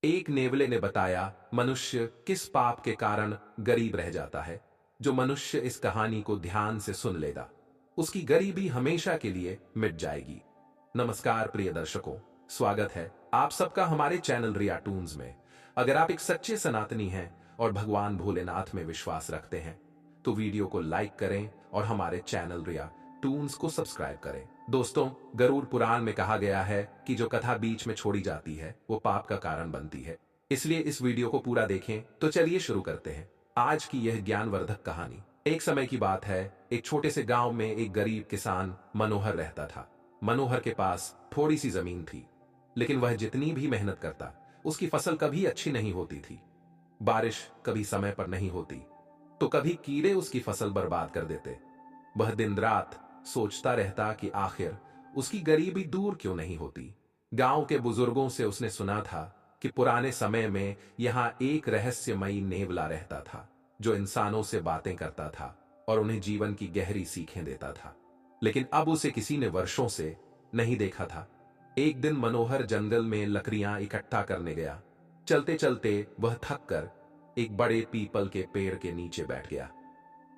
एक नेवले ने बताया, मनुष्य किस पाप के कारण गरीब रह जाता है। जो मनुष्य इस कहानी को ध्यान से सुन लेगा, उसकी गरीबी हमेशा के लिए मिट जाएगी। नमस्कार प्रिय दर्शकों, स्वागत है आप सबका हमारे चैनल रिया टून्स में। अगर आप एक सच्चे सनातनी हैं और भगवान भोलेनाथ में विश्वास रखते हैं, तो वीडियो को लाइक करें और हमारे चैनल रिया टून्स को सब्सक्राइब करें। दोस्तों, गरुड़ पुराण में कहा गया है कि जो कथा बीच में छोड़ी जाती है वो पाप का कारण बनती है। इसलिए इस वीडियो को पूरा देखें। तो चलिए शुरू करते हैं आज की यह ज्ञानवर्धक कहानी। एक समय की बात है, एक छोटे से गांव में एक गरीब किसान मनोहर रहता था। मनोहर के पास थोड़ी सी जमीन थी, लेकिन वह जितनी भी मेहनत करता, उसकी फसल कभी अच्छी नहीं होती थी। बारिश कभी समय पर नहीं होती, तो कभी कीड़े उसकी फसल बर्बाद कर देते। वह दिन रात सोचता रहता कि आखिर उसकी गरीबी दूर क्यों नहीं होती। गांव के बुजुर्गों से उसने सुना था कि पुराने समय में यहां एक रहस्यमयी नेवला रहता था, जो इंसानों से बातें करता था और उन्हें जीवन की गहरी सीखें देता था। लेकिन अब उसे किसी ने वर्षों से नहीं देखा था। एक दिन मनोहर जंगल में लकड़ियां इकट्ठा करने गया। चलते चलते वह थक कर एक बड़े पीपल के पेड़ के नीचे बैठ गया।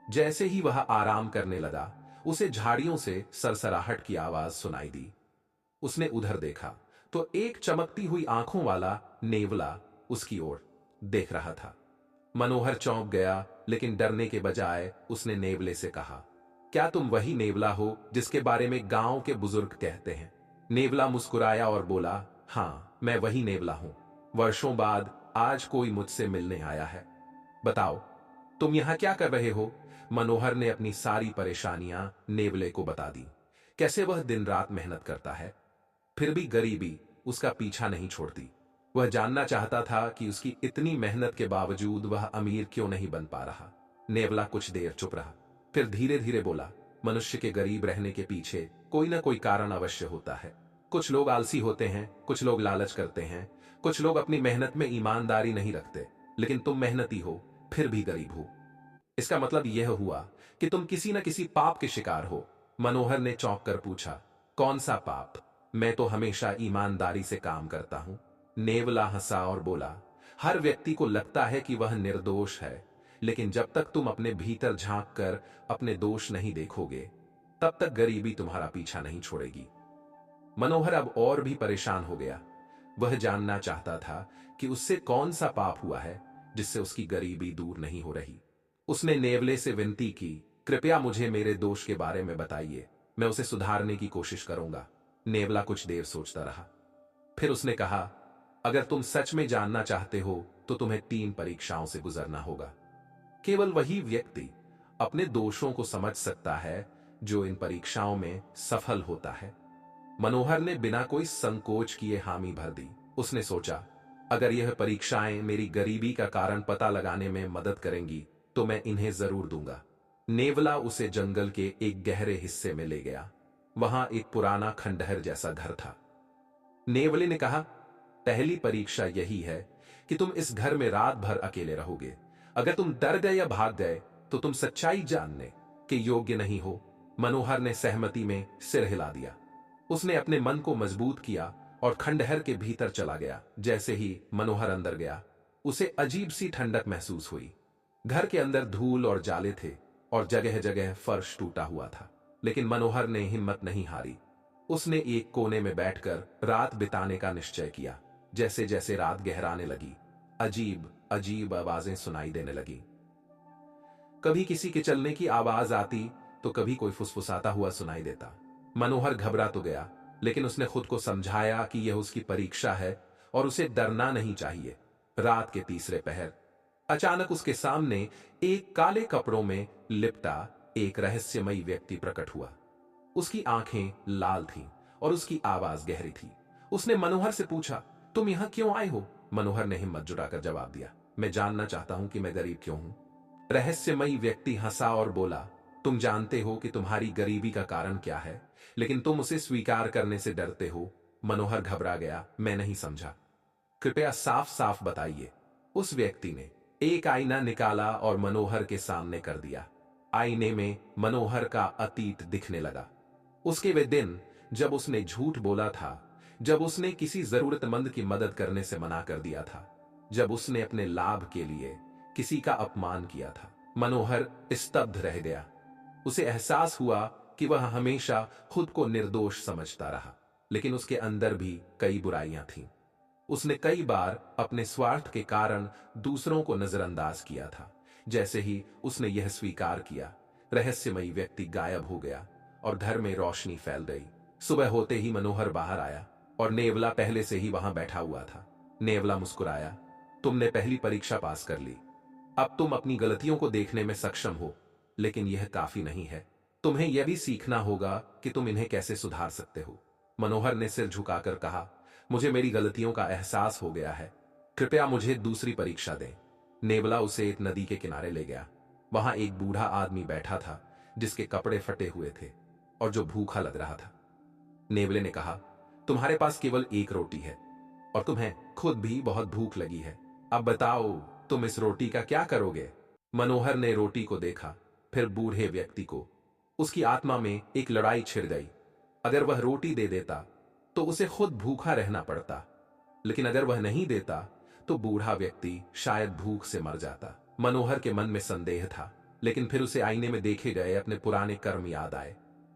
जैसे ही वह आराम करने लगा, उसे झाड़ियों से सरसराहट की आवाज सुनाई दी। उसने उधर देखा तो एक चमकती हुई आंखों वाला नेवला उसकी ओर देख रहा था। मनोहर चौंक गया, लेकिन डरने के बजाय उसने नेवले से कहा, क्या तुम वही नेवला हो जिसके बारे में गांव के बुजुर्ग कहते हैं? नेवला मुस्कुराया और बोला, हां, मैं वही नेवला हूं। वर्षों बाद आज कोई मुझसे मिलने आया है। बताओ, तुम यहां क्या कर रहे हो? मनोहर ने अपनी सारी परेशानियां नेवले को बता दी। कैसे वह दिन रात मेहनत करता है, फिर भी गरीबी उसका पीछा नहीं छोड़ती। वह जानना चाहता था कि उसकी इतनी मेहनत के बावजूद वह अमीर क्यों नहीं बन पा रहा। नेवला कुछ देर चुप रहा, फिर धीरे धीरे बोला, मनुष्य के गरीब रहने के पीछे कोई ना कोई कारण अवश्य होता है। कुछ लोग आलसी होते हैं, कुछ लोग लालच करते हैं, कुछ लोग अपनी मेहनत में ईमानदारी नहीं रखते। लेकिन तुम मेहनती हो, फिर भी गरीब हो। इसका मतलब यह हुआ कि तुम किसी न किसी पाप के शिकार हो। मनोहर ने चौंक कर पूछा, कौन सा पाप? मैं तो हमेशा ईमानदारी से काम करता हूं। नेवला हंसा और बोला, हर व्यक्ति को लगता है कि वह निर्दोष है, लेकिन जब तक तुम अपने भीतर झांक कर अपने दोष नहीं देखोगे, तब तक गरीबी तुम्हारा पीछा नहीं छोड़ेगी। मनोहर अब और भी परेशान हो गया। वह जानना चाहता था कि उससे कौन सा पाप हुआ है जिससे उसकी गरीबी दूर नहीं हो रही। उसने नेवले से विनती की, कृपया मुझे मेरे दोष के बारे में बताइए, मैं उसे सुधारने की कोशिश करूंगा। नेवला कुछ देर सोचता रहा, फिर उसने कहा, अगर तुम सच में जानना चाहते हो तो तुम्हें 3 परीक्षाओं से गुजरना होगा। केवल वही व्यक्ति अपने दोषों को समझ सकता है जो इन परीक्षाओं में सफल होता है। मनोहर ने बिना कोई संकोच किए हामी भर दी। उसने सोचा, अगर यह परीक्षाएं मेरी गरीबी का कारण पता लगाने में मदद करेंगी तो मैं इन्हें जरूर दूंगा। नेवला उसे जंगल के एक गहरे हिस्से में ले गया। वहां एक पुराना खंडहर जैसा घर था। नेवले ने कहा, पहली परीक्षा यही है कि तुम इस घर में रात भर अकेले रहोगे। अगर तुम डर गए या भाग गए तो तुम सच्चाई जानने के योग्य नहीं हो। मनोहर ने सहमति में सिर हिला दिया। उसने अपने मन को मजबूत किया और खंडहर के भीतर चला गया। जैसे ही मनोहर अंदर गया, उसे अजीब सी ठंडक महसूस हुई। घर के अंदर धूल और जाले थे और जगह जगह फर्श टूटा हुआ था, लेकिन मनोहर ने हिम्मत नहीं हारी। उसने एक कोने में बैठकर रात बिताने का निश्चय किया। जैसे जैसे रात गहराने लगी, अजीब अजीब आवाजें सुनाई देने लगी। कभी किसी के चलने की आवाज आती तो कभी कोई फुसफुसाता हुआ सुनाई देता। मनोहर घबरा तो गया, लेकिन उसने खुद को समझाया कि यह उसकी परीक्षा है और उसे डरना नहीं चाहिए। रात के तीसरे पहर अचानक उसके सामने एक काले कपड़ों में लिपटा एक रहस्यमयी व्यक्ति प्रकट हुआ। उसकी आंखें लाल थीं और उसकी आवाज गहरी थी। उसने मनोहर से पूछा, तुम यहां क्यों आए हो? मनोहर ने हिम्मत जुटाकर जवाब दिया, मैं जानना चाहता हूं कि मैं गरीब क्यों हूं। रहस्यमयी व्यक्ति हंसा और बोला, तुम जानते हो कि तुम्हारी गरीबी का कारण क्या है, लेकिन तुम उसे स्वीकार करने से डरते हो। मनोहर घबरा गया, मैं नहीं समझा, कृपया साफ साफ बताइए। उस व्यक्ति ने एक आईना निकाला और मनोहर के सामने कर दिया। आईने में मनोहर का अतीत दिखने लगा। उसके वे दिन जब उसने झूठ बोला था, जब उसने किसी जरूरतमंद की मदद करने से मना कर दिया था, जब उसने अपने लाभ के लिए किसी का अपमान किया था। मनोहर स्तब्ध रह गया। उसे एहसास हुआ कि वह हमेशा खुद को निर्दोष समझता रहा, लेकिन उसके अंदर भी कई बुराइयां थीं। उसने कई बार अपने स्वार्थ के कारण दूसरों को नजरअंदाज किया था। जैसे ही उसने यह स्वीकार किया, रहस्यमयी व्यक्ति गायब हो गया और घर में रोशनी फैल गई। सुबह होते ही मनोहर बाहर आया और नेवला पहले से ही वहां बैठा हुआ था। नेवला मुस्कुराया, तुमने पहली परीक्षा पास कर ली। अब तुम अपनी गलतियों को देखने में सक्षम हो, लेकिन यह काफी नहीं है। तुम्हें यह भी सीखना होगा कि तुम इन्हें कैसे सुधार सकते हो। मनोहर ने सिर झुकाकर कहा, मुझे मेरी गलतियों का एहसास हो गया है। कृपया मुझे दूसरी परीक्षा दें। नेवला उसे एक नदी के किनारे ले गया। वहां एक बूढ़ा आदमी बैठा था जिसके कपड़े फटे हुए थे और जो भूखा लग रहा था। नेवले ने कहा, तुम्हारे पास केवल एक रोटी है और तुम्हें खुद भी बहुत भूख लगी है। अब बताओ, तुम इस रोटी का क्या करोगे? मनोहर ने रोटी को देखा, फिर बूढ़े व्यक्ति को। उसकी आत्मा में एक लड़ाई छिड़ गई। अगर वह रोटी दे देता तो उसे खुद भूखा रहना पड़ता, लेकिन अगर वह नहीं देता तो बूढ़ा व्यक्ति शायद भूख से मर जाता। मनोहर के मन में संदेह था, लेकिन फिर उसे आईने में देखे गए अपने पुराने कर्म याद आए।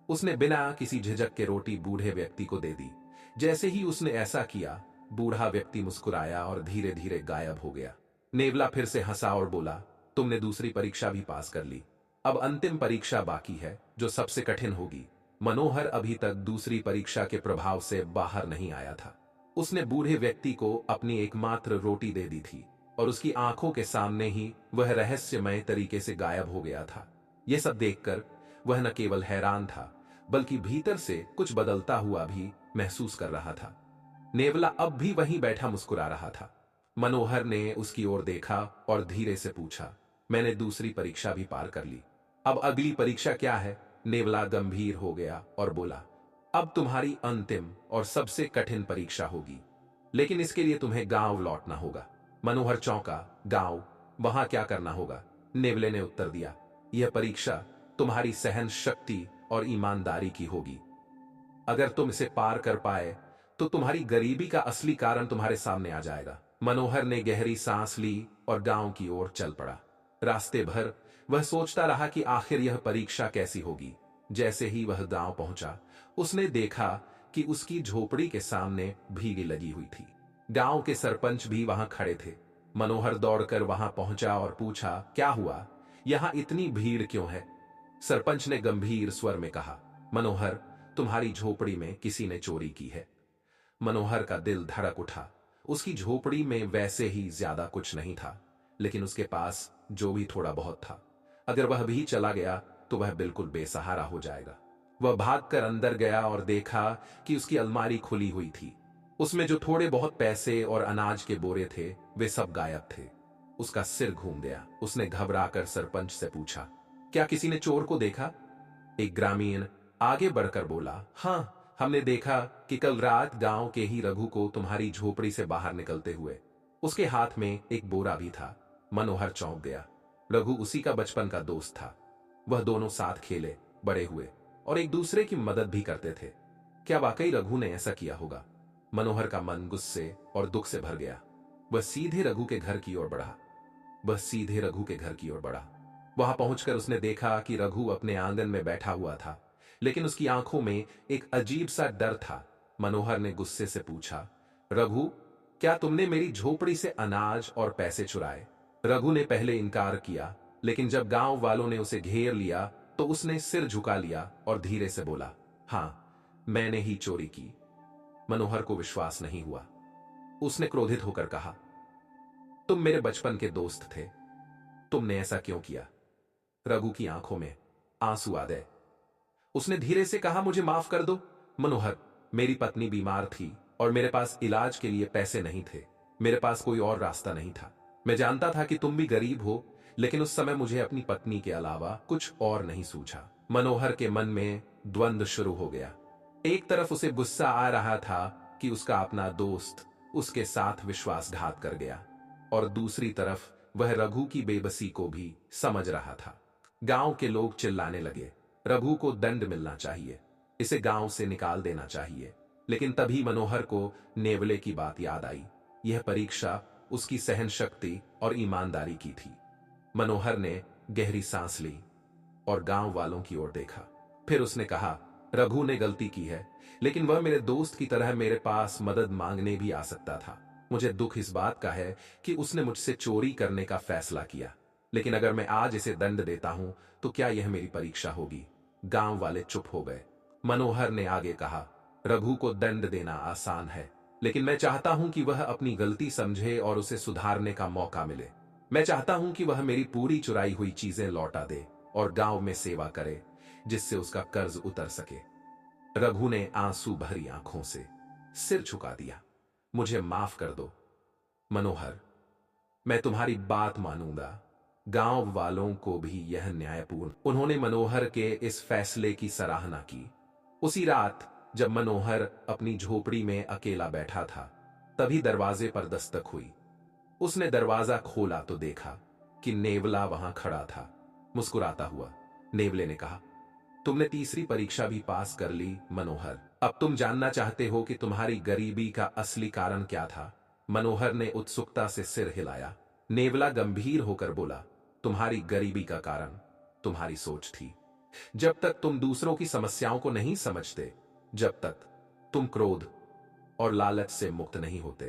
उसने बिना किसी झिझक के रोटी बूढ़े व्यक्ति को दे दी। जैसे ही उसने ऐसा किया, बूढ़ा व्यक्ति मुस्कुराया और धीरे धीरे गायब हो गया। नेवला फिर से हंसा और बोला, तुमने दूसरी परीक्षा भी पास कर ली। अब अंतिम परीक्षा बाकी है, जो सबसे कठिन होगी। मनोहर अभी तक दूसरी परीक्षा के प्रभाव से बाहर नहीं आया था। उसने बूढ़े व्यक्ति को अपनी एकमात्र रोटी दे दी थी और उसकी आंखों के सामने ही वह रहस्यमय तरीके से गायब हो गया था। यह सब देखकर वह न केवल हैरान था, बल्कि भीतर से कुछ बदलता हुआ भी महसूस कर रहा था। नेवला अब भी वहीं बैठा मुस्कुरा रहा था। मनोहर ने उसकी ओर देखा और धीरे से पूछा, मैंने दूसरी परीक्षा भी पार कर ली। अब अगली परीक्षा क्या है? नेवला गंभीर हो गया और बोला, अब तुम्हारी अंतिम और सबसे कठिन परीक्षा होगी, लेकिन इसके लिए तुम्हें गांव लौटना होगा। मनोहर चौंका, गांव? वहां क्या करना होगा? नेवले ने उत्तर दिया, यह परीक्षा तुम्हारी सहन शक्ति और ईमानदारी की होगी। अगर तुम इसे पार कर पाए तो तुम्हारी गरीबी का असली कारण तुम्हारे सामने आ जाएगा। मनोहर ने गहरी सांस ली और गांव की ओर चल पड़ा। रास्ते भर वह सोचता रहा कि आखिर यह परीक्षा कैसी होगी। जैसे ही वह गांव पहुंचा, उसने देखा कि उसकी झोपड़ी के सामने भीड़ लगी हुई थी। गांव के सरपंच भी वहां खड़े थे। मनोहर दौड़कर वहां पहुंचा और पूछा, क्या हुआ? यहां इतनी भीड़ क्यों है? सरपंच ने गंभीर स्वर में कहा, मनोहर, तुम्हारी झोपड़ी में किसी ने चोरी की है। मनोहर का दिल धड़क उठा। उसकी झोपड़ी में वैसे ही ज्यादा कुछ नहीं था, लेकिन उसके पास जो भी थोड़ा बहुत था, अगर वह भी चला गया तो वह बिल्कुल बेसहारा हो जाएगा। वह भागकर अंदर गया और देखा कि उसकी अलमारी खुली हुई थी। उसमें जो थोड़े बहुत पैसे और अनाज के बोरे थे, वे सब गायब थे। उसका सिर घूम गया। उसने घबराकर सरपंच से पूछा, क्या किसी ने चोर को देखा? एक ग्रामीण आगे बढ़कर बोला, हाँ, हमने देखा कि कल रात गांव के ही रघु को तुम्हारी झोपड़ी से बाहर निकलते हुए। उसके हाथ में एक बोरा भी था। मनोहर चौंक गया। रघु उसी का बचपन का दोस्त था। वह दोनों साथ खेले, बड़े हुए और एक दूसरे की मदद भी करते थे। क्या वाकई रघु ने ऐसा किया होगा? मनोहर का मन गुस्से और दुख से भर गया। वह सीधे रघु के घर की ओर बढ़ा। वहां पहुंचकर उसने देखा कि रघु अपने आंगन में बैठा हुआ था, लेकिन उसकी आंखों में एक अजीब सा डर था। मनोहर ने गुस्से से पूछा, रघु, क्या तुमने मेरी झोपड़ी से अनाज और पैसे चुराए? रघु ने पहले इनकार किया, लेकिन जब गांव वालों ने उसे घेर लिया तो उसने सिर झुका लिया और धीरे से बोला, हां, मैंने ही चोरी की। मनोहर को विश्वास नहीं हुआ। उसने क्रोधित होकर कहा, तुम मेरे बचपन के दोस्त थे, तुमने ऐसा क्यों किया? रघु की आंखों में आंसू आ गए। उसने धीरे से कहा, मुझे माफ कर दो मनोहर, मेरी पत्नी बीमार थी और मेरे पास इलाज के लिए पैसे नहीं थे। मेरे पास कोई और रास्ता नहीं था। मैं जानता था कि तुम भी गरीब हो, लेकिन उस समय मुझे अपनी पत्नी के अलावा कुछ और नहीं सूझा। मनोहर के मन में द्वंद्व शुरू हो गया। एक तरफ उसे गुस्सा आ रहा था कि उसका अपना दोस्त उसके साथ विश्वासघात कर गया, और दूसरी तरफ वह रघु की बेबसी को भी समझ रहा था। गांव के लोग चिल्लाने लगे, रघु को दंड मिलना चाहिए, इसे गांव से निकाल देना चाहिए। लेकिन तभी मनोहर को नेवले की बात याद आई। यह परीक्षा उसकी सहन शक्ति और ईमानदारी की थी। मनोहर ने गहरी सांस ली और गांव वालों की ओर देखा। फिर उसने कहा, रघु ने गलती की है, लेकिन वह मेरे दोस्त की तरह मेरे पास मदद मांगने भी आ सकता था। मुझे दुख इस बात का है कि उसने मुझसे चोरी करने का फैसला किया, लेकिन अगर मैं आज इसे दंड देता हूं तो क्या यह मेरी परीक्षा होगी? गांव वाले चुप हो गए। मनोहर ने आगे कहा, रघु को दंड देना आसान है, लेकिन मैं चाहता हूं कि वह अपनी गलती समझे और उसे सुधारने का मौका मिले। मैं चाहता हूं कि वह मेरी पूरी चुराई हुई चीजें लौटा दे और गांव में सेवा करे, जिससे उसका कर्ज उतर सके। रघु ने आंसू भरी आंखों से सिर झुका दिया। मुझे माफ कर दो मनोहर, मैं तुम्हारी बात मानूंगा। गांव वालों को भी यह न्यायपूर्ण। उन्होंने मनोहर के इस फैसले की सराहना की। उसी रात जब मनोहर अपनी झोपड़ी में अकेला बैठा था, तभी दरवाजे पर दस्तक हुई। उसने दरवाजा खोला तो देखा कि नेवला वहां खड़ा था, मुस्कुराता हुआ। नेवले ने कहा, तुमने तीसरी परीक्षा भी पास कर ली मनोहर। अब तुम जानना चाहते हो कि तुम्हारी गरीबी का असली कारण क्या था? मनोहर ने उत्सुकता से सिर हिलाया। नेवला गंभीर होकर बोला, तुम्हारी गरीबी का कारण तुम्हारी सोच थी। जब तक तुम दूसरों की समस्याओं को नहीं समझते, जब तक तुम क्रोध और लालच से मुक्त नहीं होते,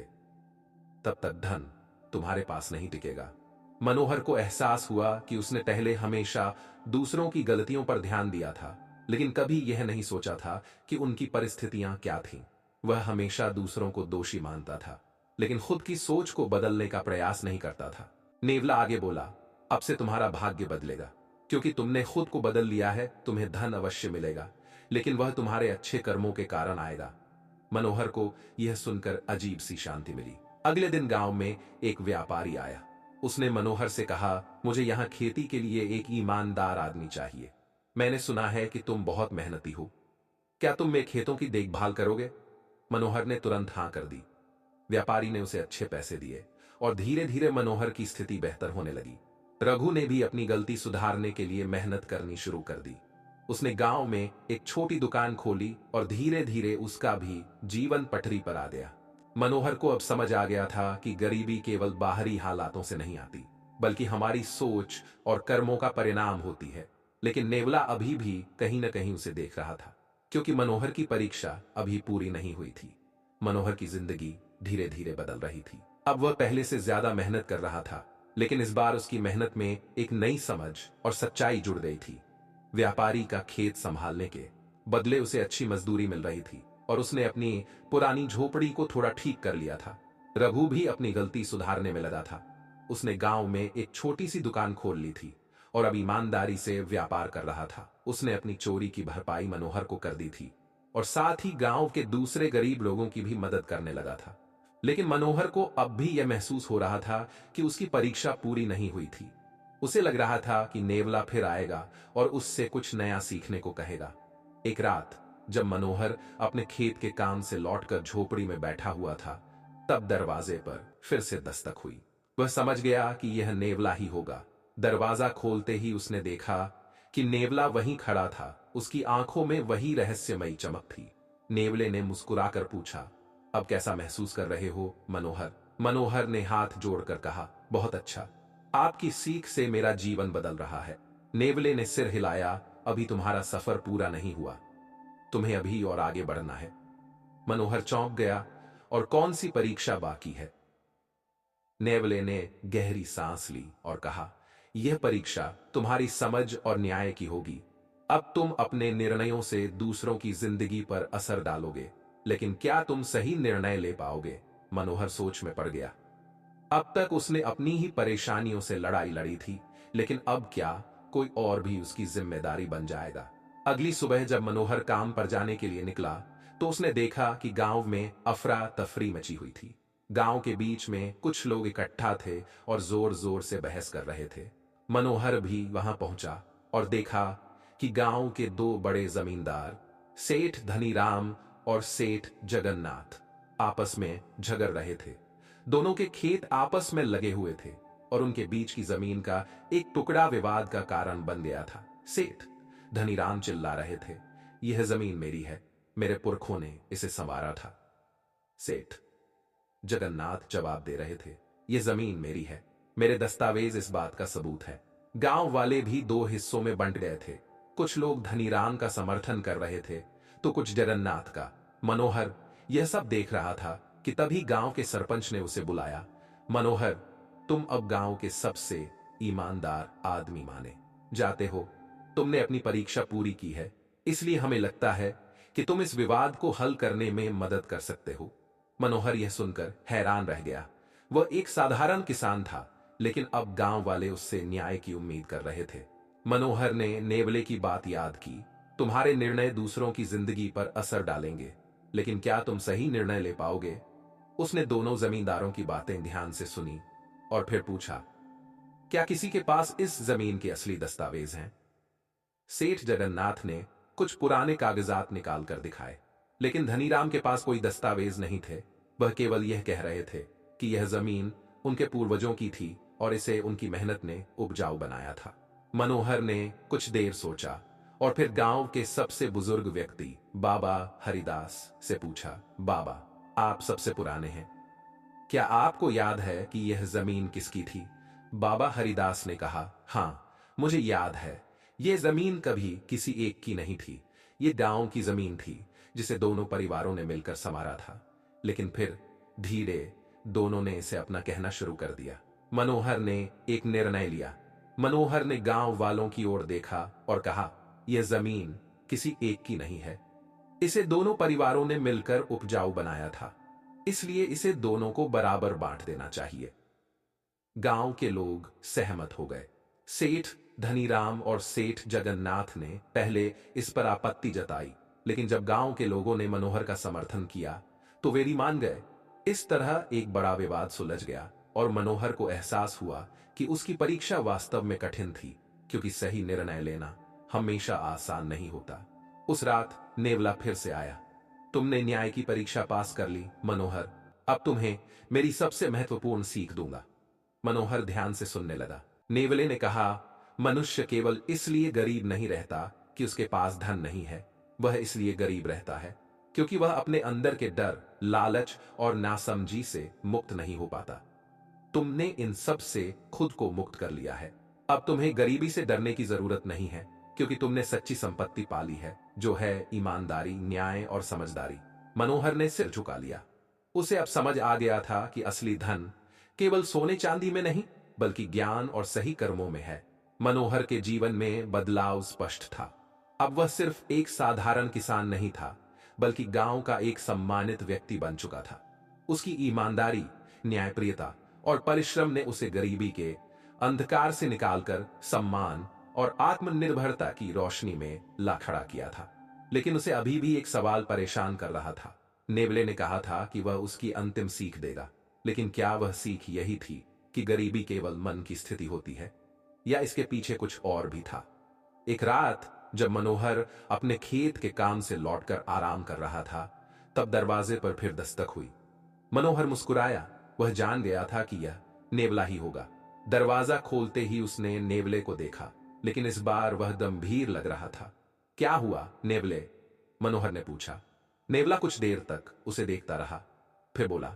तब तक धन तुम्हारे पास नहीं टिकेगा। मनोहर को एहसास हुआ कि उसने पहले हमेशा दूसरों की गलतियों पर ध्यान दिया था, लेकिन कभी यह नहीं सोचा था कि उनकी परिस्थितियां क्या थीं। वह हमेशा दूसरों को दोषी मानता था, लेकिन खुद की सोच को बदलने का प्रयास नहीं करता था। नेवला आगे बोला, अब से तुम्हारा भाग्य बदलेगा, क्योंकि तुमने खुद को बदल लिया है। तुम्हें धन अवश्य मिलेगा, लेकिन वह तुम्हारे अच्छे कर्मों के कारण आएगा। मनोहर को यह सुनकर अजीब सी शांति मिली। अगले दिन गांव में एक व्यापारी आया। उसने मनोहर से कहा, मुझे यहां खेती के लिए एक ईमानदार आदमी चाहिए। मैंने सुना है कि तुम बहुत मेहनती हो। क्या तुम मेरे खेतों की देखभाल करोगे? मनोहर ने तुरंत हां कर दी। व्यापारी ने उसे अच्छे पैसे दिए और धीरे धीरे मनोहर की स्थिति बेहतर होने लगी। रघु ने भी अपनी गलती सुधारने के लिए मेहनत करनी शुरू कर दी। उसने गांव में एक छोटी दुकान खोली और धीरे धीरे उसका भी जीवन पटरी पर आ गया। मनोहर को अब समझ आ गया था कि गरीबी केवल बाहरी हालातों से नहीं आती, बल्कि हमारी सोच और कर्मों का परिणाम होती है। लेकिन नेवला अभी भी कहीं न कहीं उसे देख रहा था, क्योंकि मनोहर की परीक्षा अभी पूरी नहीं हुई थी। मनोहर की जिंदगी धीरे धीरे बदल रही थी। अब वह पहले से ज्यादा मेहनत कर रहा था, लेकिन इस बार उसकी मेहनत में एक नई समझ और सच्चाई जुड़ गई थी। व्यापारी का खेत संभालने के बदले उसे अच्छी मजदूरी मिल रही थी और उसने अपनी पुरानी झोपड़ी को थोड़ा ठीक कर लिया था। रघु भी अपनी गलती सुधारने में लगा था। उसने गांव में एक छोटी सी दुकान खोल ली थी और अब ईमानदारी से व्यापार कर रहा था। उसने अपनी चोरी की भरपाई मनोहर को कर दी थी और साथ ही गांव के दूसरे गरीब लोगों की भी मदद करने लगा था। लेकिन मनोहर को अब भी यह महसूस हो रहा था कि उसकी परीक्षा पूरी नहीं हुई थी। उसे लग रहा था कि नेवला फिर आएगा और उससे कुछ नया सीखने को कहेगा। एक रात जब मनोहर अपने खेत के काम से लौटकर झोपड़ी में बैठा हुआ था, तब दरवाजे पर फिर से दस्तक हुई। वह समझ गया कि यह नेवला ही होगा। दरवाजा खोलते ही उसने देखा कि नेवला वहीं खड़ा था। उसकी आंखों में वही रहस्यमयी चमक थी। नेवले ने मुस्कुराकर पूछा, अब कैसा महसूस कर रहे हो मनोहर? मनोहर ने हाथ जोड़कर कहा, बहुत अच्छा। आपकी सीख से मेरा जीवन बदल रहा है। नेवले ने सिर हिलाया, अभी तुम्हारा सफर पूरा नहीं हुआ, तुम्हें अभी और आगे बढ़ना है। मनोहर चौंक गया, और कौन सी परीक्षा बाकी है? नेवले ने गहरी सांस ली और कहा, यह परीक्षा तुम्हारी समझ और न्याय की होगी। अब तुम अपने निर्णयों से दूसरों की जिंदगी पर असर डालोगे, लेकिन क्या तुम सही निर्णय ले पाओगे? मनोहर सोच में पड़ गया। अब तक उसने अपनी ही परेशानियों से लड़ाई लड़ी थी, लेकिन अब क्या कोई और भी उसकी जिम्मेदारी बन जाएगा? अगली सुबह जब मनोहर काम पर जाने के लिए निकला, तो उसने देखा कि गांव में अफरा तफरी मची हुई थी। गांव के बीच में कुछ लोग इकट्ठा थे और जोर जोर से बहस कर रहे थे। मनोहर भी वहां पहुंचा और देखा कि गांव के दो बड़े जमींदार, सेठ धनीराम और सेठ जगन्नाथ, आपस में झगड़ रहे थे। दोनों के खेत आपस में लगे हुए थे और उनके बीच की जमीन का एक टुकड़ा विवाद का कारण बन गया था। सेठ धनीराम चिल्ला रहे थे, यह जमीन मेरी है, मेरे पुरखों ने इसे संवारा था। सेठ जगन्नाथ जवाब दे रहे थे, यह जमीन मेरी है, मेरे दस्तावेज इस बात का सबूत है। गांव वाले भी दो हिस्सों में बंट गए थे। कुछ लोग धनीराम का समर्थन कर रहे थे तो कुछ जगन्नाथ का। मनोहर यह सब देख रहा था कि तभी गांव के सरपंच ने उसे बुलाया। मनोहर, तुम अब गांव के सबसे ईमानदार आदमी माने जाते हो। तुमने अपनी परीक्षा पूरी की है, इसलिए हमें लगता है कि तुम इस विवाद को हल करने में मदद कर सकते हो। मनोहर यह सुनकर हैरान रह गया। वह एक साधारण किसान था, लेकिन अब गांव वाले उससे न्याय की उम्मीद कर रहे थे। मनोहर ने नेवले की बात याद की। तुम्हारे निर्णय दूसरों की जिंदगी पर असर डालेंगे, लेकिन क्या तुम सही निर्णय ले पाओगे? उसने दोनों जमींदारों की बातें ध्यान से सुनी और फिर पूछा, क्या किसी के पास इस जमीन के असली दस्तावेज हैं? सेठ जगन्नाथ ने कुछ पुराने कागजात निकाल कर दिखाए, लेकिन धनीराम के पास कोई दस्तावेज नहीं थे। वह केवल यह कह रहे थे कि यह जमीन उनके पूर्वजों की थी और इसे उनकी मेहनत ने उपजाऊ बनाया था। मनोहर ने कुछ देर सोचा और फिर गांव के सबसे बुजुर्ग व्यक्ति बाबा हरिदास से पूछा, बाबा, आप सबसे पुराने हैं, क्या आपको याद है कि यह जमीन किसकी थी? बाबा हरिदास ने कहा, हाँ, मुझे याद है। यह जमीन कभी किसी एक की नहीं थी। यह गांव की जमीन थी जिसे दोनों परिवारों ने मिलकर संवारा था। लेकिन फिर धीरे दोनों ने इसे अपना कहना शुरू कर दिया। मनोहर ने एक निर्णय लिया। मनोहर ने गांव वालों की ओर देखा और कहा, यह जमीन किसी एक की नहीं है, इसे दोनों परिवारों ने मिलकर उपजाऊ बनाया था, इसलिए इसे दोनों को बराबर बांट देना चाहिए। गांव के लोग सहमत हो गए। सेठ धनीराम और सेठ जगन्नाथ ने पहले इस पर आपत्ति जताई, लेकिन जब गांव के लोगों ने मनोहर का समर्थन किया तो वे भी मान गए। इस तरह एक बड़ा विवाद सुलझ गया और मनोहर को एहसास हुआ कि उसकी परीक्षा वास्तव में कठिन थी, क्योंकि सही निर्णय लेना हमेशा आसान नहीं होता। उस रात नेवला फिर से आया। तुमने न्याय की परीक्षा पास कर ली मनोहर, अब तुम्हें मेरी सबसे महत्वपूर्ण सीख दूंगा। मनोहर ध्यान से सुनने लगा। नेवले ने कहा, मनुष्य केवल इसलिए गरीब नहीं रहता कि उसके पास धन नहीं है, वह इसलिए गरीब रहता है क्योंकि वह अपने अंदर के डर, लालच और नासमझी से मुक्त नहीं हो पाता। तुमने इन सब से खुद को मुक्त कर लिया है। अब तुम्हें गरीबी से डरने की जरूरत नहीं है, क्योंकि तुमने सच्ची संपत्ति पाली है, जो है ईमानदारी, न्याय और समझदारी। मनोहर ने सिर झुका लिया। उसे अब समझ आ गया था कि असली धन केवल सोने चांदी में नहीं, बल्कि ज्ञान और सही कर्मों में है। मनोहर के जीवन में बदलाव स्पष्ट था। अब वह सिर्फ एक साधारण किसान नहीं था, बल्कि गांव का एक सम्मानित व्यक्ति बन चुका था। उसकी ईमानदारी, न्यायप्रियता और परिश्रम ने उसे गरीबी के अंधकार से निकालकर सम्मान और आत्मनिर्भरता की रोशनी में ला खड़ा किया था। लेकिन उसे अभी भी एक सवाल परेशान कर रहा था। नेवले ने कहा था कि वह उसकी अंतिम सीख देगा, लेकिन क्या वह सीख यही थी कि गरीबी केवल मन की स्थिति होती है, या इसके पीछे कुछ और भी था? एक रात जब मनोहर अपने खेत के काम से लौटकर आराम कर रहा था, तब दरवाजे पर फिर दस्तक हुई। मनोहर मुस्कुराया। वह जान गया था कि यह नेवला ही होगा। दरवाजा खोलते ही उसने नेवले को देखा, लेकिन इस बार वह गंभीर लग रहा था। क्या हुआ नेवले? मनोहर ने पूछा। नेवला कुछ देर तक उसे देखता रहा, फिर बोला,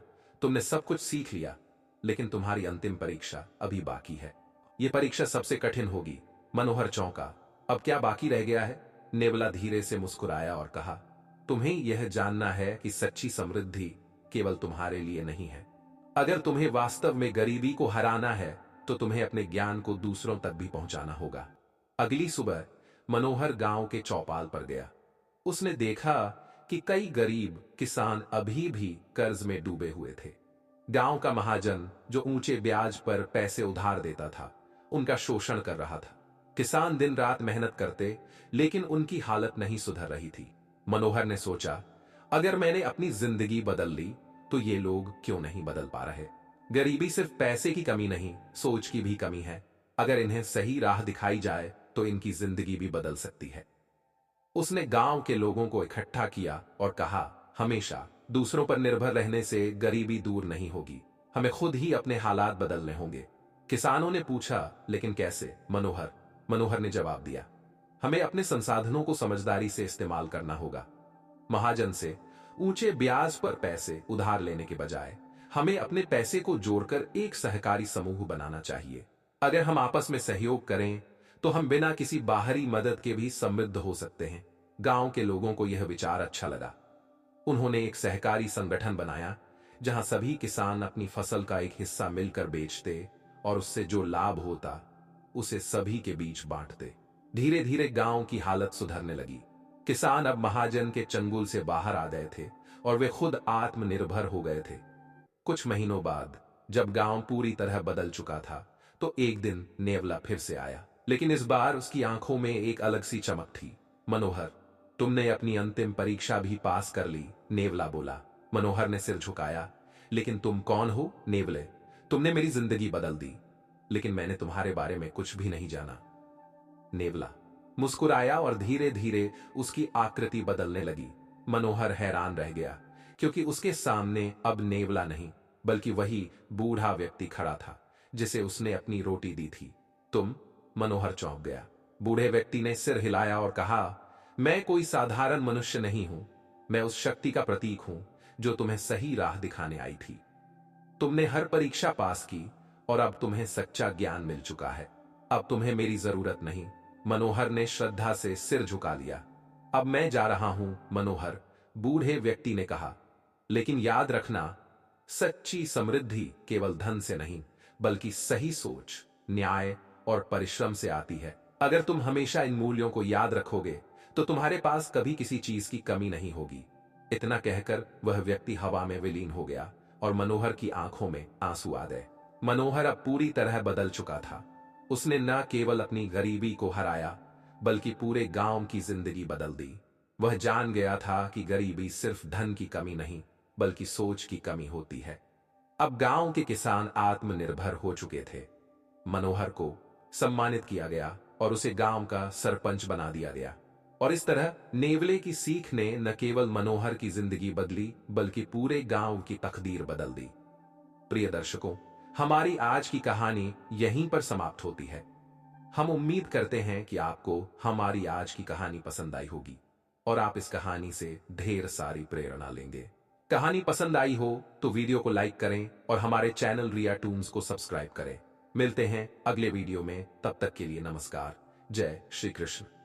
तुमने सब कुछ सीख लिया, लेकिन तुम्हारी अंतिम परीक्षा अभी बाकी है। यह परीक्षा सबसे कठिन होगी। मनोहर चौंका। अब क्या बाकी रह गया है? नेवला धीरे से मुस्कुराया और कहा, तुम्हें यह जानना है कि सच्ची समृद्धि केवल तुम्हारे लिए नहीं है। अगर तुम्हें वास्तव में गरीबी को हराना है, तो तुम्हें अपने ज्ञान को दूसरों तक भी पहुंचाना होगा। अगली सुबह मनोहर गांव के चौपाल पर गया। उसने देखा कि कई गरीब किसान अभी भी कर्ज में डूबे हुए थे। गांव का महाजन, जो ऊंचे ब्याज पर पैसे उधार देता था, उनका शोषण कर रहा था। किसान दिन रात मेहनत करते, लेकिन उनकी हालत नहीं सुधर रही थी। मनोहर ने सोचा, अगर मैंने अपनी जिंदगी बदल ली, तो ये लोग क्यों नहीं बदल पा रहे? गरीबी सिर्फ पैसे की कमी नहीं, सोच की भी कमी है। अगर इन्हें सही राह दिखाई जाए, तो इनकी जिंदगी भी बदल सकती है। उसने गांव के लोगों को इकट्ठा किया और कहा, हमेशा दूसरों पर निर्भर रहने से गरीबी दूर नहीं होगी। हमें खुद ही अपने हालात बदलने होंगे। किसानों ने पूछा, लेकिन कैसे मनोहर ने जवाब दिया, हमें अपने संसाधनों को समझदारी से इस्तेमाल करना होगा। महाजन से ऊंचे ब्याज पर पैसे उधार लेने के बजाय हमें अपने पैसे को जोड़कर एक सहकारी समूह बनाना चाहिए। अगर हम आपस में सहयोग करें तो हम बिना किसी बाहरी मदद के भी समृद्ध हो सकते हैं। गांव के लोगों को यह विचार अच्छा लगा। उन्होंने एक सहकारी संगठन बनाया जहां सभी किसान अपनी फसल का एक हिस्सा मिलकर बेचते और उससे जो लाभ होता उसे सभी के बीच बांटते। धीरे धीरे गांव की हालत सुधरने लगी। किसान अब महाजन के चंगुल से बाहर आ गए थे और वे खुद आत्मनिर्भर हो गए थे। कुछ महीनों बाद जब गांव पूरी तरह बदल चुका था तो एक दिन नेवला फिर से आया, लेकिन इस बार उसकी आंखों में एक अलग सी चमक थी। मनोहर, तुमने अपनी अंतिम परीक्षा भी पास कर ली, नेवला बोला। मनोहर ने सिर झुकाया। लेकिन तुम कौन हो नेवले? तुमने मेरी जिंदगी बदल दी, लेकिन मैंने तुम्हारे बारे में कुछ भी नहीं जाना। नेवला मुस्कुराया और धीरे धीरे उसकी आकृति बदलने लगी। मनोहर हैरान रह गया क्योंकि उसके सामने अब नेवला नहीं बल्कि वही बूढ़ा व्यक्ति खड़ा था जिसे उसने अपनी रोटी दी थी। तुम? मनोहर चौंक गया। बूढ़े व्यक्ति ने सिर हिलाया और कहा, मैं कोई साधारण मनुष्य नहीं हूं, मैं उस शक्ति का प्रतीक हूं जो तुम्हें सही राह दिखाने आई थी। तुमने हर परीक्षा पास की और अब तुम्हें सच्चा ज्ञान मिल चुका है। अब तुम्हें मेरी जरूरत नहीं। मनोहर ने श्रद्धा से सिर झुका लिया। अब मैं जा रहा हूं मनोहर, बूढ़े व्यक्ति ने कहा, लेकिन याद रखना, सच्ची समृद्धि केवल धन से नहीं बल्कि सही सोच, न्याय और परिश्रम से आती है। अगर तुम हमेशा इन मूल्यों को याद रखोगे तो तुम्हारे पास कभी किसी चीज की कमी नहीं होगी। इतना कहकर वह व्यक्ति हवा में विलीन हो गया और मनोहर की आंखों में आंसू आ गए। मनोहर अब पूरी तरह बदल चुका था। उसने न केवल अपनी गरीबी को हराया बल्कि पूरे गांव की जिंदगी बदल दी। वह जान गया था कि गरीबी सिर्फ धन की कमी नहीं बल्कि सोच की कमी होती है। अब गांव के किसान आत्मनिर्भर हो चुके थे। मनोहर को सम्मानित किया गया और उसे गांव का सरपंच बना दिया गया। और इस तरह नेवले की सीख ने न केवल मनोहर की जिंदगी बदली बल्कि पूरे गांव की तकदीर बदल दी। प्रिय दर्शकों, हमारी आज की कहानी यहीं पर समाप्त होती है। हम उम्मीद करते हैं कि आपको हमारी आज की कहानी पसंद आई होगी और आप इस कहानी से ढेर सारी प्रेरणा लेंगे। कहानी पसंद आई हो तो वीडियो को लाइक करें और हमारे चैनल रिया टून्स को सब्सक्राइब करें। मिलते हैं अगले वीडियो में, तब तक के लिए नमस्कार। जय श्री कृष्ण।